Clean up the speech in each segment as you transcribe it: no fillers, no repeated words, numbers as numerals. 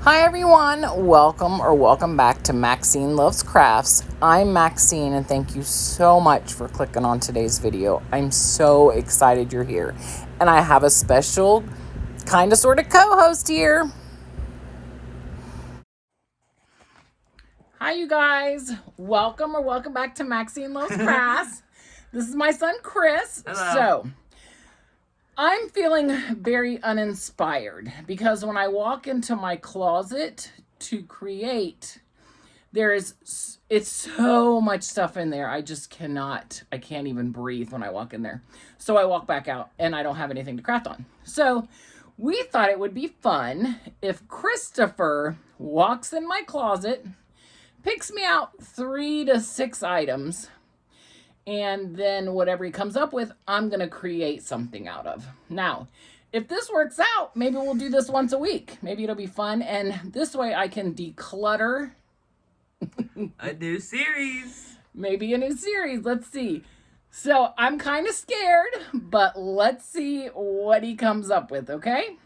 Hi everyone, welcome back to Maxine Loves Crafts. I'm Maxine and thank you so much for clicking on today's video. I'm so excited you're here. And I have a special kind of sort of co-host here. Hi you guys, welcome back to Maxine Loves Crafts. This is my son Chris. Hello. So I'm feeling very uninspired because when I walk into my closet to create, it's so much stuff in there. I can't even breathe when I walk in there. So I walk back out and I don't have anything to craft on. So we thought it would be fun if Christopher walks in my closet, picks me out 3 to 6 items, and then whatever he comes up with, I'm going to create something out of. Now, if this works out, maybe we'll do this once a week. Maybe it'll be fun. And this way I can declutter. A new series. Maybe a new series. Let's see. So I'm kind of scared, but let's see what he comes up with, okay?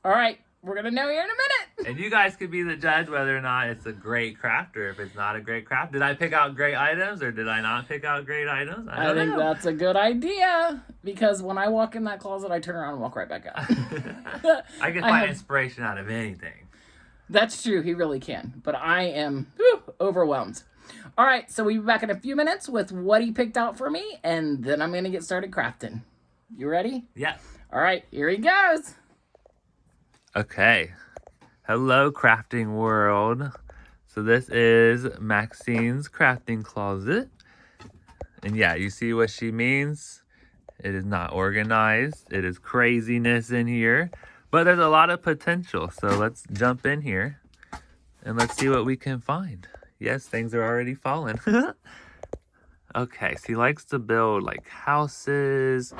All right. We're going to know here in a minute. And you guys could be the judge whether or not it's a great craft or if it's not a great craft. Did I pick out great items or did I not pick out great items? I think that's a good idea because when I walk in that closet, I turn around and walk right back out. I can find inspiration out of anything. That's true. He really can. But I am overwhelmed. All right. So we'll be back in a few minutes with what he picked out for me. And then I'm going to get started crafting. You ready? Yeah. All right. Here he goes. Okay. Hello, crafting world. So this is Maxine's crafting closet. And yeah, you see what she means? It is not organized. It is craziness in here. But there's a lot of potential. So let's jump in here and let's see what we can find. Yes, things are already falling. Okay, she likes to build like houses.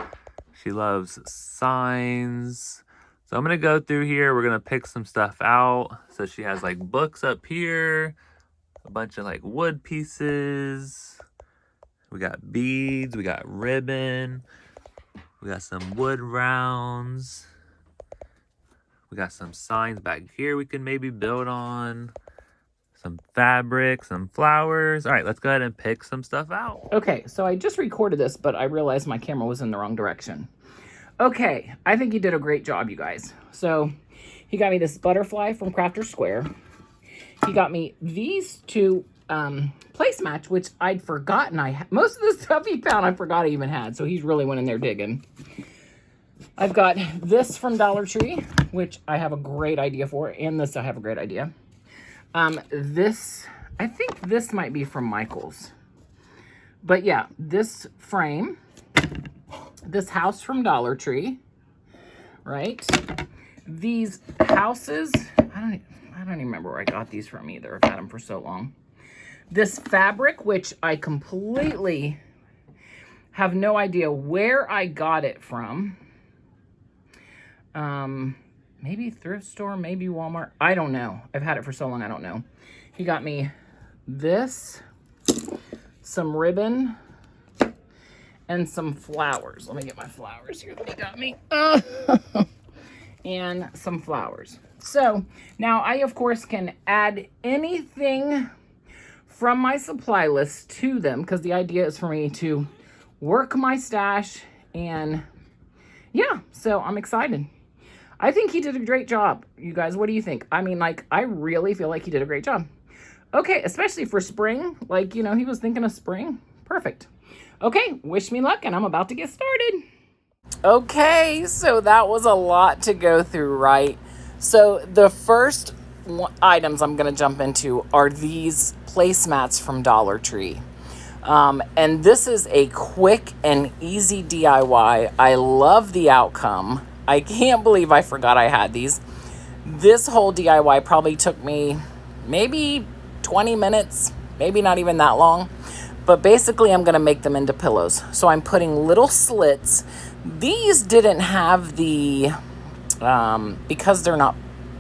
She loves signs. So I'm going to go through here. We're going to pick some stuff out. So she has like books up here, a bunch of like wood pieces. We got beads, we got ribbon, we got some wood rounds. We got some signs back here we can maybe build on. Some fabric, some flowers. All right, let's go ahead and pick some stuff out. Okay, so I just recorded this, but I realized my camera was in the wrong direction. Okay, I think he did a great job, you guys. So he got me this butterfly from Crafter Square. He got me these two placemats, which I'd forgotten most of the stuff he found I forgot I even had. So he's really went in there digging. I've got this from Dollar Tree, which I have a great idea for, and this I have a great idea. I think this might be from Michael's. But yeah, this frame, this house from Dollar Tree, right? These houses, I don't even remember where I got these from either. I've had them for so long. This fabric, which I completely have no idea where I got it from. Maybe thrift store, maybe Walmart. I don't know. I've had it for so long, I don't know. He got me this, some ribbon, and some flowers. Let me get my flowers here that he got me. And some flowers. So now I, of course, can add anything from my supply list to them because the idea is for me to work my stash. And yeah, so I'm excited. I think he did a great job. You guys, what do you think? I mean, like, I really feel like he did a great job. Okay, especially for spring. Like, you know, he was thinking of spring. Perfect. Okay, wish me luck, and I'm about to get started. Okay, so that was a lot to go through, right? So the first items I'm going to jump into are these placemats from Dollar Tree. And this is a quick and easy DIY. I love the outcome. I can't believe I forgot I had these. This whole DIY probably took me maybe 20 minutes, maybe not even that long. But basically, I'm going to make them into pillows. So I'm putting little slits. These didn't have the, because they're not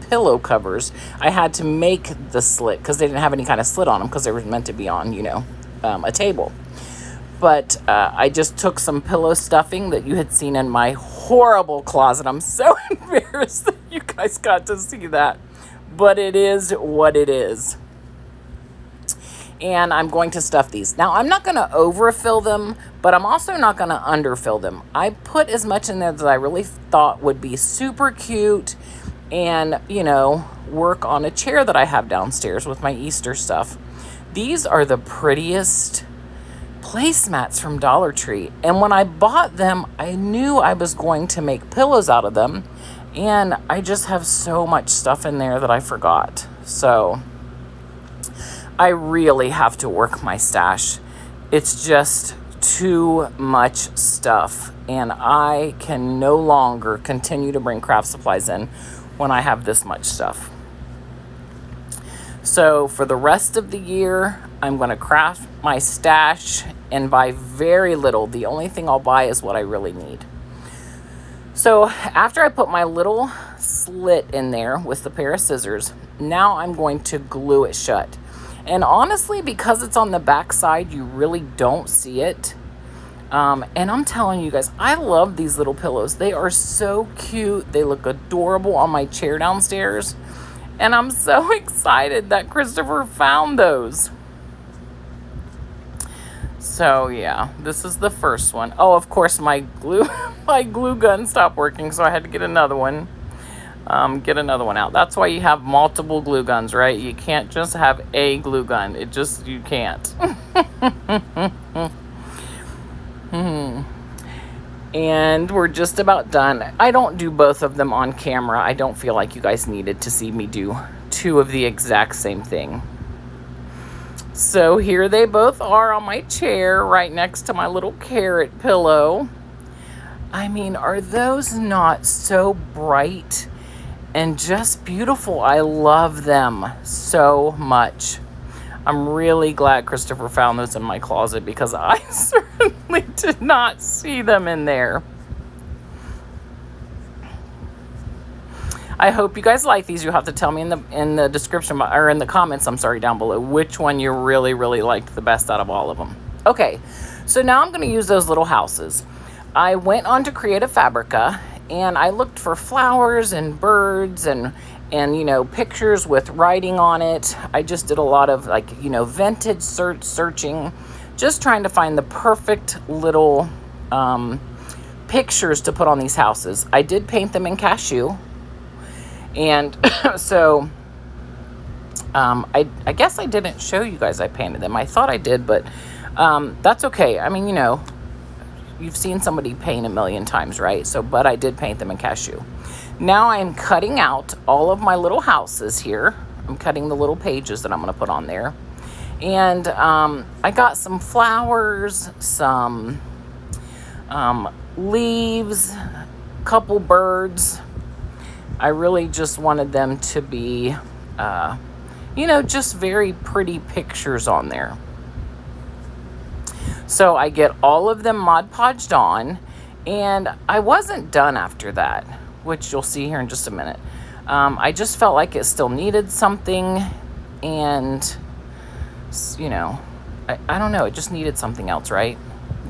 pillow covers, I had to make the slit because they didn't have any kind of slit on them because they were meant to be on, you know, a table. But I just took some pillow stuffing that you had seen in my horrible closet. I'm so embarrassed that you guys got to see that. but it is what it is. And I'm going to stuff these. Now, I'm not going to overfill them, but I'm also not going to underfill them. I put as much in there that I really thought would be super cute and, you know, work on a chair that I have downstairs with my Easter stuff. These are the prettiest placemats from Dollar Tree. And when I bought them, I knew I was going to make pillows out of them. And I just have so much stuff in there that I forgot. So I really have to work my stash. It's just too much stuff. And I can no longer continue to bring craft supplies in when I have this much stuff. So for the rest of the year, I'm going to craft my stash and buy very little. The only thing I'll buy is what I really need. So after I put my little slit in there with the pair of scissors, now I'm going to glue it shut. And honestly, because it's on the back side, you really don't see it. And I'm telling you guys, I love these little pillows. They are so cute. They look adorable on my chair downstairs. And I'm so excited that Christopher found those. So yeah, this is the first one. Oh, of course, my glue gun stopped working, so I had to get another one. Get another one out. That's why you have multiple glue guns, right? You can't just have a glue gun. You can't. And we're just about done. I don't do both of them on camera. I don't feel like you guys needed to see me do two of the exact same thing. So here they both are on my chair right next to my little carrot pillow. I mean, are those not so bright and just beautiful? I love them so much. I'm really glad Christopher found those in my closet because I certainly did not see them in there. I hope you guys like these. You'll have to tell me in the description, or in the comments, I'm sorry, down below, which one you really, really liked the best out of all of them. Okay, so now I'm going to use those little houses. I went on to Creative Fabrica and I looked for flowers and birds and you know, pictures with writing on it. I just did a lot of, like, you know, vintage searching, just trying to find the perfect little pictures to put on these houses. I did paint them in cashew. And so I guess I didn't show you guys I painted them. I thought I did, but that's okay. I mean, you know, you've seen somebody paint a million times, right? So, but I did paint them in cashew. Now I'm cutting out all of my little houses here. I'm cutting the little pages that I'm going to put on there. And I got some flowers, some leaves, a couple birds. I really just wanted them to be, you know, just very pretty pictures on there. So I get all of them Mod Podged on, and I wasn't done after that, which you'll see here in just a minute. I just felt like it still needed something, and, you know, I don't know, it just needed something else, right?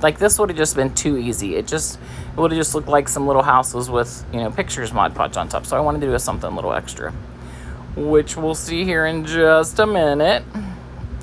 Like, this would have just been too easy. It would have just looked like some little houses with, you know, pictures Mod Podged on top. So I wanted to do something a little extra, which we'll see here in just a minute.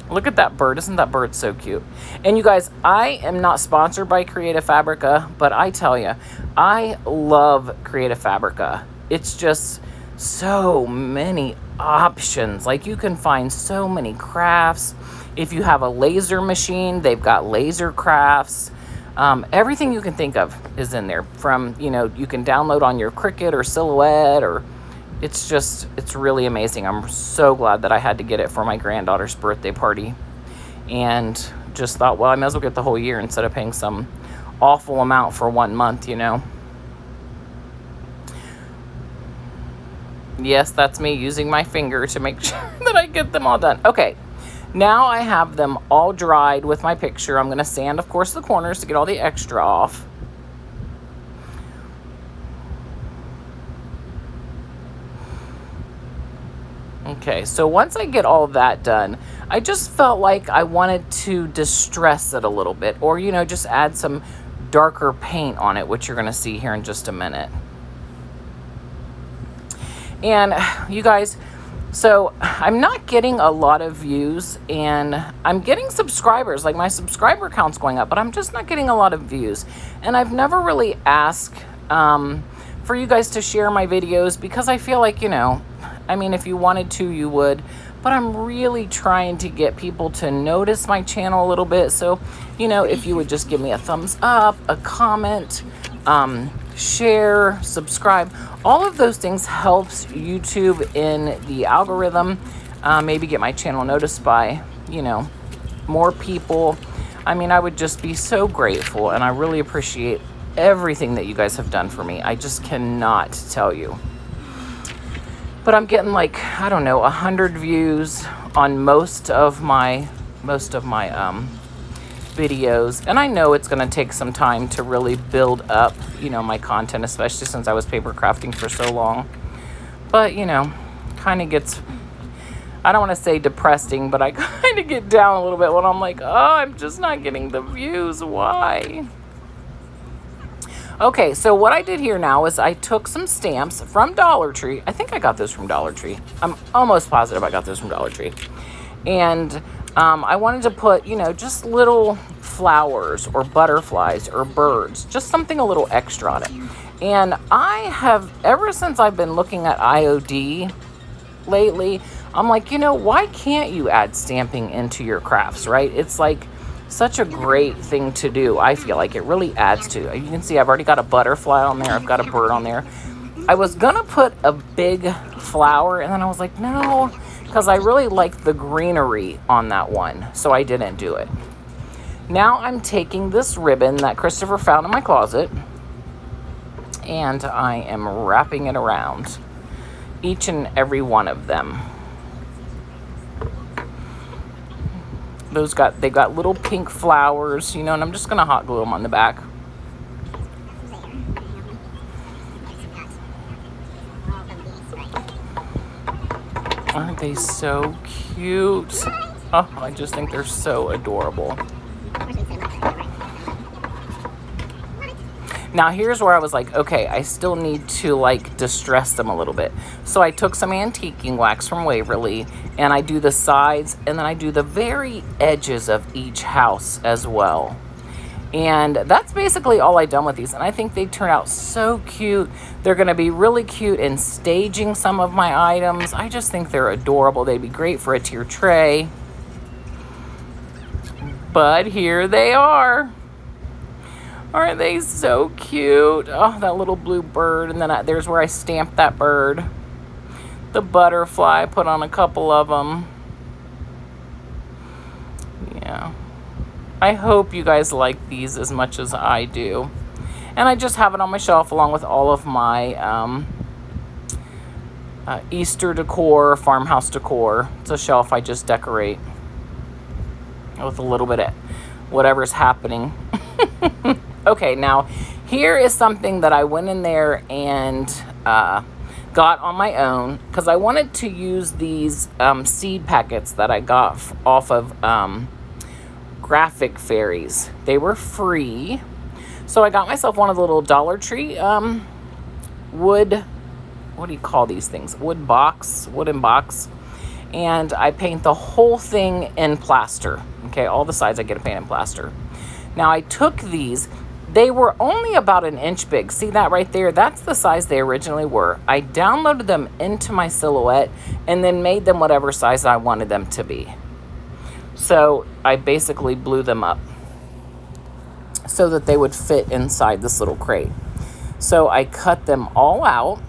Look at that bird. Isn't that bird so cute? And you guys, I am not sponsored by Creative Fabrica, but I tell you, I love Creative Fabrica. It's just so many options. Like, you can find so many crafts. If you have a laser machine, they've got laser crafts. Everything you can think of is in there. From, you know, you can download on your Cricut or Silhouette, or it's really amazing. I'm so glad that I had to get it for my granddaughter's birthday party, and just thought, well, I might as well get the whole year instead of paying some awful amount for 1 month, you know. Yes, that's me using my finger to make sure that I get them all done. Okay, now I have them all dried with my picture. I'm going to sand, of course, the corners to get all the extra off. Okay, so once I get all of that done, I just felt like I wanted to distress it a little bit, or, you know, just add some darker paint on it, which you're going to see here in just a minute. And you guys, So I'm not getting a lot of views, and I'm getting subscribers. Like, my subscriber count's going up, but I'm just not getting a lot of views. And I've never really asked for you guys to share my videos, because I feel like, you know, I mean, if you wanted to, you would. But I'm really trying to get people to notice my channel a little bit. So, you know, if you would just give me a thumbs up, a comment, share, subscribe, all of those things helps YouTube in the algorithm, maybe get my channel noticed by, you know, more people. I mean, I would just be so grateful, and I really appreciate everything that you guys have done for me. I just cannot tell you. But I'm getting, like, I don't know, 100 views on most of my videos, and I know it's going to take some time to really build up, you know, my content, especially since I was paper crafting for so long. But, you know, kind of gets, I don't want to say depressing, but I kind of get down a little bit when I'm like, oh, I'm just not getting the views. Why? Okay, so what I did here now is I took some stamps from Dollar Tree. I think I got those from Dollar Tree. I'm almost positive I got those from Dollar Tree. And I wanted to put, you know, just little flowers or butterflies or birds, just something a little extra on it. And I have, ever since I've been looking at IOD lately, I'm like, you know, why can't you add stamping into your crafts, right? It's like such a great thing to do. I feel like it really adds to. You can see I've already got a butterfly on there. I've got a bird on there. I was gonna put a big flower, and then I was like, no, because I really like the greenery on that one, so I didn't do it. Now I'm taking this ribbon that Christopher found in my closet, and I am wrapping it around each and every one of them. They've got little pink flowers, you know, and I'm just gonna hot glue them on the back. Aren't they so cute? Oh, I just think they're so adorable. Now here's where I was like, okay, I still need to like distress them a little bit. So I took some antiquing wax from Waverly, and I do the sides, and then I do the very edges of each house as well. And that's basically all I've done with these, and I think they turn out so cute. They're going to be really cute in staging some of my items. I just think they're adorable. They'd be great for a tier tray. But here they are. Aren't they so cute? Oh, that little blue bird, and then there's where I stamped that bird. The butterfly, put on a couple of them. Yeah. I hope you guys like these as much as I do. And I just have it on my shelf along with all of my Easter decor, farmhouse decor. It's a shelf I just decorate with a little bit of whatever's happening. Okay, now here is something that I went in there and got on my own, because I wanted to use these seed packets that I got off of Graphic Fairies. They were free. So I got myself one of the little Dollar Tree wood, what do you call these things? Wooden box. And I paint the whole thing in plaster. Okay, all the sides I get to paint in plaster. Now I took these. They were only about an inch big. See that right there? That's the size they originally were. I downloaded them into my silhouette and then made them whatever size I wanted them to be. So I basically blew them up so that they would fit inside this little crate. So I cut them all out.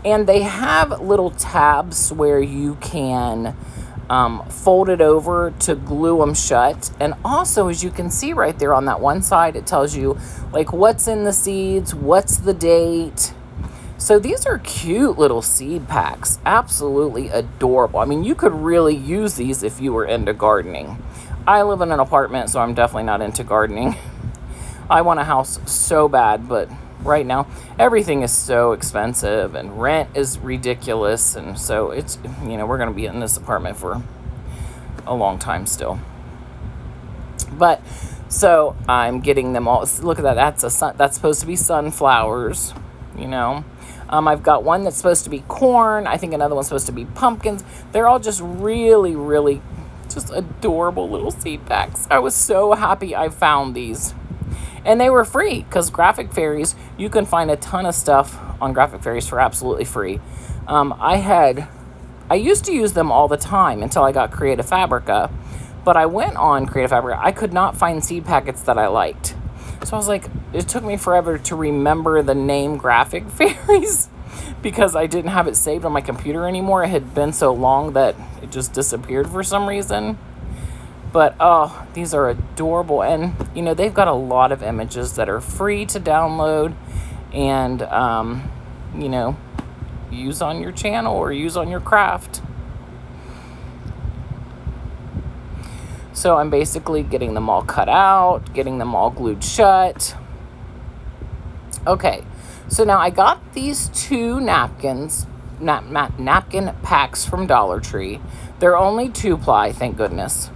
And they have little tabs where you can fold it over to glue them shut. And also, as you can see right there on that one side, it tells you like what's in the seeds, what's the date. So these are cute little seed packs. Absolutely adorable. I mean, you could really use these if you were into gardening. I live in an apartment, so I'm definitely not into gardening. I want a house so bad, but right now everything is so expensive and rent is ridiculous, and so it's, you know, we're going to be in this apartment for a long time still. But so I'm getting them all. Look at that. That's supposed to be sunflowers, you know. I've got one that's supposed to be corn. I think another one's supposed to be pumpkins. They're all just really, really just adorable little seed packs. I was so happy I found these. And they were free because Graphic Fairies, you can find a ton of stuff on Graphic Fairies for absolutely free. I used to use them all the time until I got Creative Fabrica. But I went on Creative Fabrica. I could not find seed packets that I liked. So I was like, it took me forever to remember the name Graphic Fairies because I didn't have it saved on my computer anymore. It had been so long that it just disappeared for some reason. But, oh, these are adorable. And, you know, they've got a lot of images that are free to download and, you know, use on your channel or use on your craft. So I'm basically getting them all cut out, getting them all glued shut. Okay, so now I got these 2 napkins, napkin packs from Dollar Tree. They're only 2-ply, thank goodness.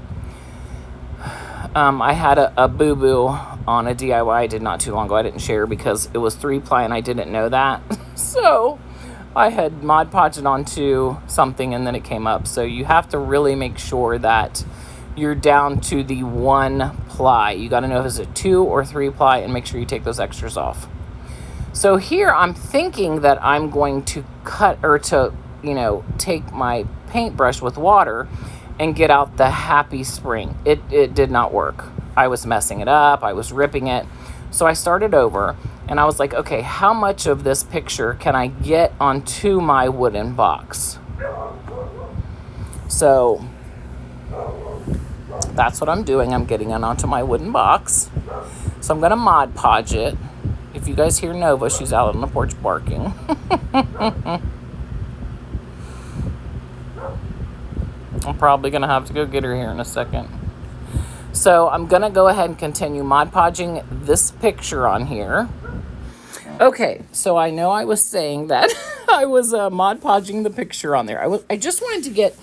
I had a boo-boo on a DIY I did not too long ago. I didn't share because it was 3-ply and I didn't know that. So I had Mod Podged it onto something and then it came up. So you have to really make sure that you're down to the 1-ply. You got to know if it's a 2 or 3-ply and make sure you take those extras off. So here I'm thinking that I'm going to take my paintbrush with water and get out the Happy Spring. It did not work. I was messing it up. I was ripping it. So I started over and I was like, okay, how much of this picture can I get onto my wooden box? So that's what I'm doing. I'm getting it onto my wooden box. So I'm going to Mod Podge it. If you guys hear Nova, she's out on the porch barking. I'm probably going to have to go get her here in a second. So I'm going to go ahead and continue Mod Podging this picture on here. Okay, so I know I was saying that I was Mod Podging the picture on there. I just wanted to get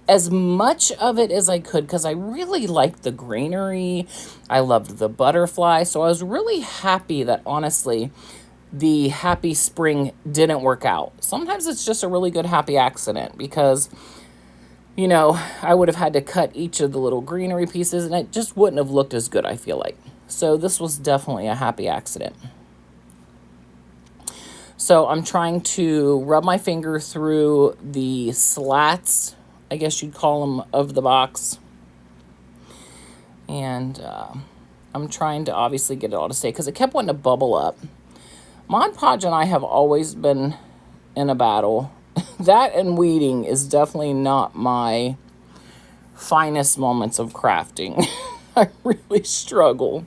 as much of it as I could because I really liked the greenery. I loved the butterfly. So I was really happy that, honestly, the Happy Spring didn't work out. Sometimes it's just a really good happy accident because, you know, I would have had to cut each of the little greenery pieces and it just wouldn't have looked as good, I feel like. So this was definitely a happy accident. So I'm trying to rub my finger through the slats, I guess you'd call them, of the box. And I'm trying to obviously get it all to stay because it kept wanting to bubble up. Mod Podge and I have always been in a battle. That and weeding is definitely not my finest moments of crafting. I really struggle.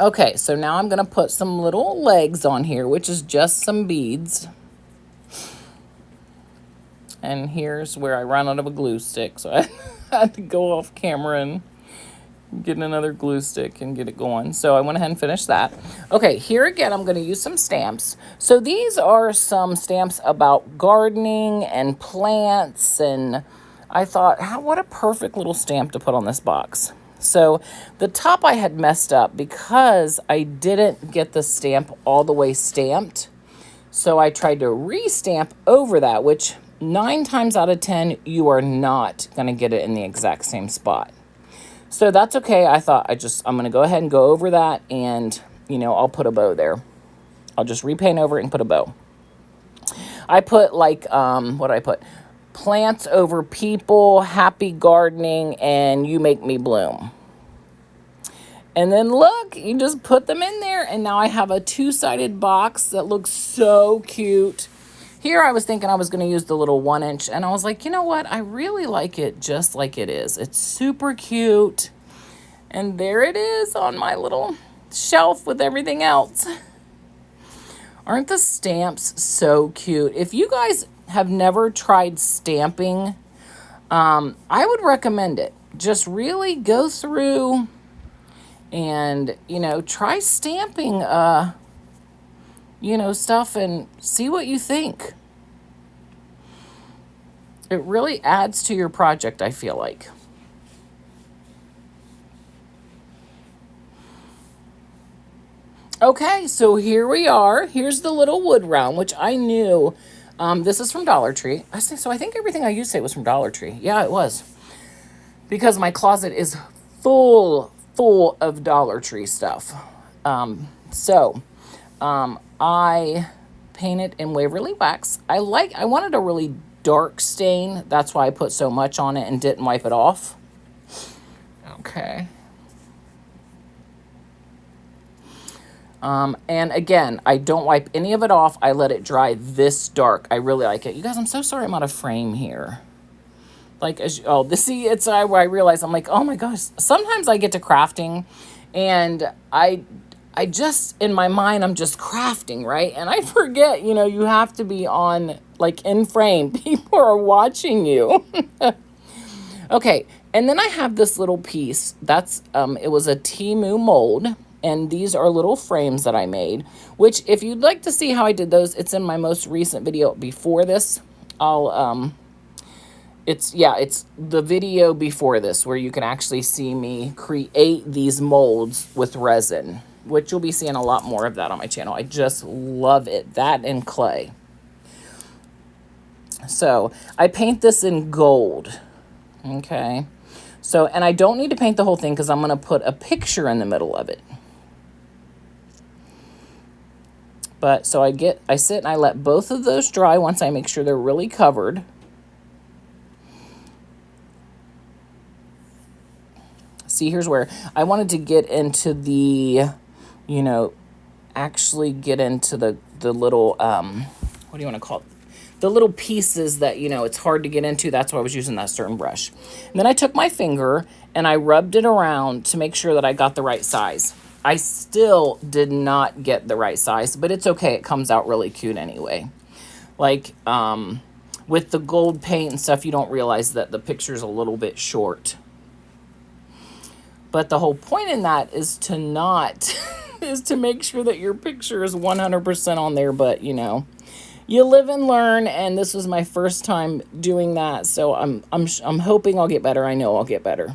Okay, so now I'm going to put some little legs on here, which is just some beads. And here's where I ran out of a glue stick, so I had to go off camera and get another glue stick and get it going. So I went ahead and finished that. Okay, here again, I'm going to use some stamps. So these are some stamps about gardening and plants, and I thought, what a perfect little stamp to put on this box. So the top I had messed up because I didn't get the stamp all the way stamped. So I tried to re-stamp over that, which 9 times out of 10, you are not going to get it in the exact same spot. So that's okay. I thought I'm going to go ahead and go over that and, you know, I'll put a bow there. I'll just repaint over it and put a bow. I put like, what did I put? Plants over people, happy gardening, and you make me bloom. And then look, you just put them in there and now I have a 2-sided box that looks so cute. Here I was thinking I was going to use the little 1-inch and I was like, you know what? I really like it just like it is. It's super cute. And there it is on my little shelf with everything else. Aren't the stamps so cute? If you guys have never tried stamping, I would recommend it. Just really go through and, you know, try stamping, you know, stuff and see what you think. It really adds to your project, I feel like. Okay, so here we are. Here's the little wood round, which I knew. This is from Dollar Tree. I think everything I used today was from Dollar Tree. Yeah, it was. Because my closet is full of Dollar Tree stuff. I painted in Waverly Wax. I wanted a really dark stain. That's why I put so much on it and didn't wipe it off. Okay. And again, I don't wipe any of it off. I let it dry this dark. I really like it. You guys, I'm so sorry I'm out of frame here. Like, it's where I realize, I'm like, oh my gosh. Sometimes I get to crafting and I just, in my mind, I'm just crafting, right? And I forget, you have to be on, like, in frame. People are watching you. Okay, and then I have this little piece. That's, it was a Temu mold. And these are little frames that I made, which if you'd like to see how I did those, it's in my most recent video before this. It's the video before this where you can actually see me create these molds with resin, which you'll be seeing a lot more of that on my channel. I just love it. That and clay. So I paint this in gold. Okay. So, and I don't need to paint the whole thing because I'm going to put a picture in the middle of it. But so I sit and I let both of those dry once I make sure they're really covered. See, here's where I wanted to get into the, actually get into the little, what do you want to call it? The little pieces that, it's hard to get into. That's why I was using that certain brush. And then I took my finger and I rubbed it around to make sure that I got the right size. I still did not get the right size, but it's okay. It comes out really cute anyway. Like, with the gold paint and stuff, you don't realize that the picture's a little bit short. But the whole point in that is to not, is to make sure that your picture is 100% on there. But, you live and learn, and this was my first time doing that. So I'm hoping I'll get better. I know I'll get better.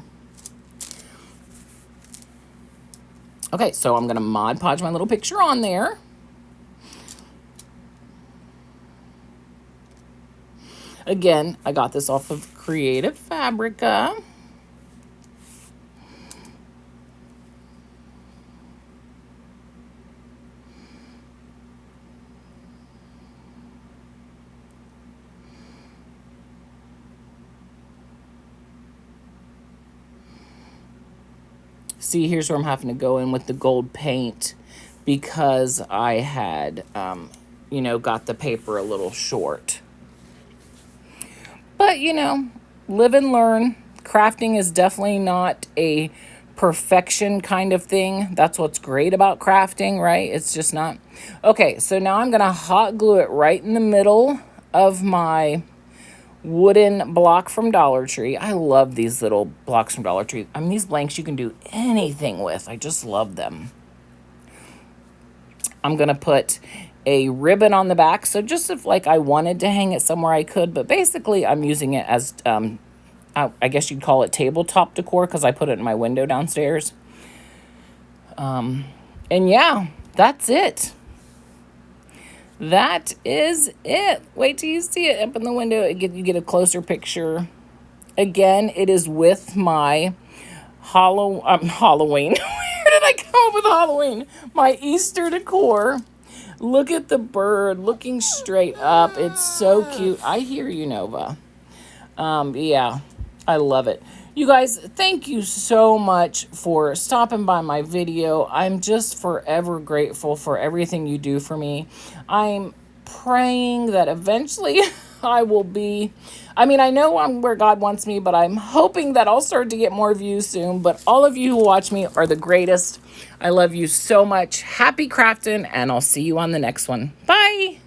Okay, so I'm going to Mod Podge my little picture on there. Again, I got this off of Creative Fabrica. See, here's where I'm having to go in with the gold paint because I had, got the paper a little short. But, live and learn. Crafting is definitely not a perfection kind of thing. That's what's great about crafting, right? It's just not. Okay, so now I'm going to hot glue it right in the middle of my wooden block from Dollar Tree. I love these little blocks from Dollar Tree. I mean, these blanks you can do anything with. I just love them. I'm going to put a ribbon on the back. So just if like I wanted to hang it somewhere I could, but basically I'm using it as, I guess you'd call it tabletop decor because I put it in my window downstairs. And yeah, that's it. That is it. Wait till you see it up in the window. You get a closer picture. Again, it is with my Halloween. Where did I come up with Halloween? My Easter decor. Look at the bird looking straight up. It's so cute. I hear you, Nova. Yeah, I love it. You guys, thank you so much for stopping by my video. I'm just forever grateful for everything you do for me. I'm praying that eventually I will be, I know I'm where God wants me, but I'm hoping that I'll start to get more views soon. But all of you who watch me are the greatest. I love you so much. Happy crafting, and I'll see you on the next one. Bye.